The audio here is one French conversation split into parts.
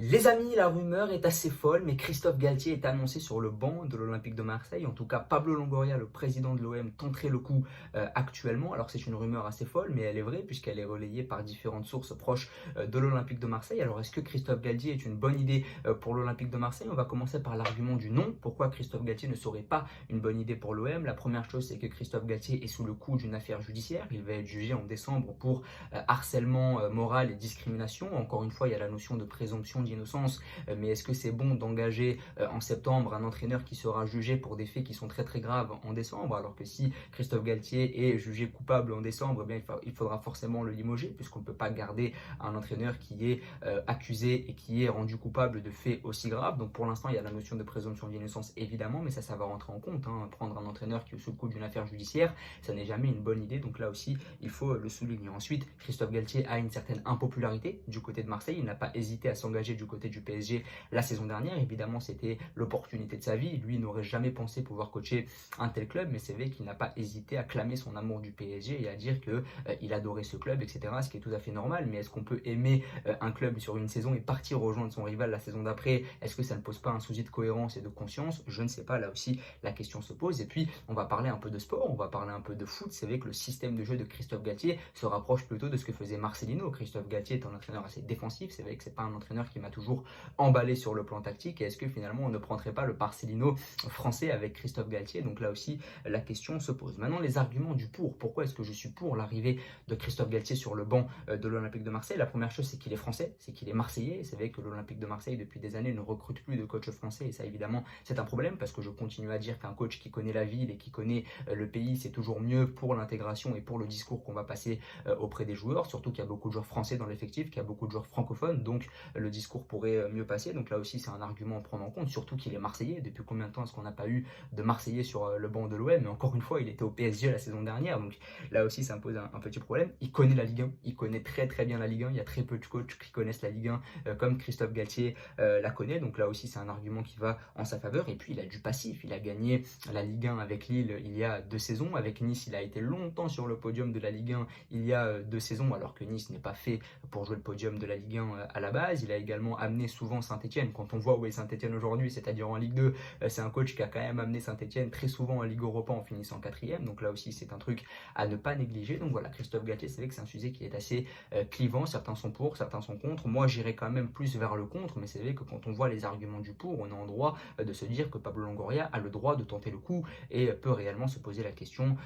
Les amis, la rumeur est assez folle, mais Christophe Galtier est annoncé sur le banc de l'Olympique de Marseille. En tout cas, Pablo Longoria, le président de l'OM, tenterait le coup actuellement. Alors c'est une rumeur assez folle, mais elle est vraie puisqu'elle est relayée par différentes sources proches de l'Olympique de Marseille. Alors est-ce que Christophe Galtier est une bonne idée pour l'Olympique de Marseille? On va commencer par l'argument du non. Pourquoi Christophe Galtier ne serait pas une bonne idée pour l'OM? La première chose, c'est que Christophe Galtier est sous le coup d'une affaire judiciaire. Il va être jugé en décembre pour harcèlement moral et discrimination. Encore une fois, il y a la notion de présomption d'innocence, mais est-ce que c'est bon d'engager en septembre un entraîneur qui sera jugé pour des faits qui sont très très graves en décembre, alors que si Christophe Galtier est jugé coupable en décembre, eh bien, il faudra forcément le limoger, puisqu'on ne peut pas garder un entraîneur qui est accusé et qui est rendu coupable de faits aussi graves. Donc pour l'instant, il y a la notion de présomption d'innocence évidemment, mais ça va rentrer en compte, hein. Prendre un entraîneur qui est sous le coup d'une affaire judiciaire, ça n'est jamais une bonne idée, donc là aussi, il faut le souligner. Ensuite, Christophe Galtier a une certaine impopularité du côté de Marseille, il n'a pas hésité à s'engager du côté du PSG la saison dernière. Évidemment, c'était l'opportunité de sa vie. Lui n'aurait jamais pensé pouvoir coacher un tel club, mais c'est vrai qu'il n'a pas hésité à clamer son amour du PSG et à dire que il adorait ce club, etc. Ce qui est tout à fait normal. Mais est-ce qu'on peut aimer un club sur une saison et partir rejoindre son rival la saison d'après? Est-ce que ça ne pose pas un souci de cohérence et de conscience? Je ne sais pas. Là aussi, la question se pose. Et puis, on va parler un peu de sport, on va parler un peu de foot. C'est vrai que le système de jeu de Christophe Galtier se rapproche plutôt de ce que faisait Marcelino. Christophe Galtier est un entraîneur assez défensif. C'est vrai que c'est pas un entraîneur qui m'a toujours emballé sur le plan tactique. Et est-ce que finalement on ne prendrait pas le Marcelino français avec Christophe Galtier? Donc là aussi la question se pose. Maintenant les arguments du pour. Pourquoi est-ce que je suis pour l'arrivée de Christophe Galtier sur le banc de l'Olympique de Marseille? La première chose, c'est qu'il est français, c'est qu'il est marseillais. C'est vrai que l'Olympique de Marseille depuis des années ne recrute plus de coach français et ça évidemment c'est un problème parce que je continue à dire qu'un coach qui connaît la ville et qui connaît le pays, c'est toujours mieux pour l'intégration et pour le discours qu'on va passer auprès des joueurs, surtout qu'il y a beaucoup de joueurs français dans l'effectif, qu'il y a beaucoup de joueurs francophones, donc le discours pourrait mieux passer. Donc là aussi, c'est un argument à prendre en compte, surtout qu'il est Marseillais. Depuis combien de temps est-ce qu'on n'a pas eu de Marseillais sur le banc de l'OM? Mais encore une fois, il était au PSG la saison dernière, donc là aussi, ça me pose un petit problème. Il connaît la Ligue 1, il connaît très très bien la Ligue 1. Il y a très peu de coachs qui connaissent la Ligue 1 comme Christophe Galtier la connaît. Donc là aussi, c'est un argument qui va en sa faveur. Et puis, il a du passif. Il a gagné la Ligue 1 avec Lille il y a 2 saisons. Avec Nice, il a été longtemps sur le podium de la Ligue 1 il y a 2 saisons, alors que Nice n'est pas fait pour jouer le podium de la Ligue 1 à la base. Il a également amené souvent Saint-Etienne. Quand on voit où est Saint-Etienne aujourd'hui, c'est-à-dire en Ligue 2, c'est un coach qui a quand même amené Saint-Etienne très souvent en Ligue Europa en finissant quatrième. Donc là aussi, c'est un truc à ne pas négliger. Donc voilà, Christophe Galtier, c'est vrai que c'est un sujet qui est assez clivant. Certains sont pour, certains sont contre. Moi, j'irais quand même plus vers le contre, mais c'est vrai que quand on voit les arguments du pour, on est en droit de se dire que Pablo Longoria a le droit de tenter le coup et peut réellement se poser la question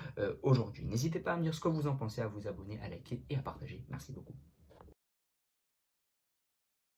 aujourd'hui. N'hésitez pas à me dire ce que vous en pensez, à vous abonner, à liker et à partager. Merci beaucoup.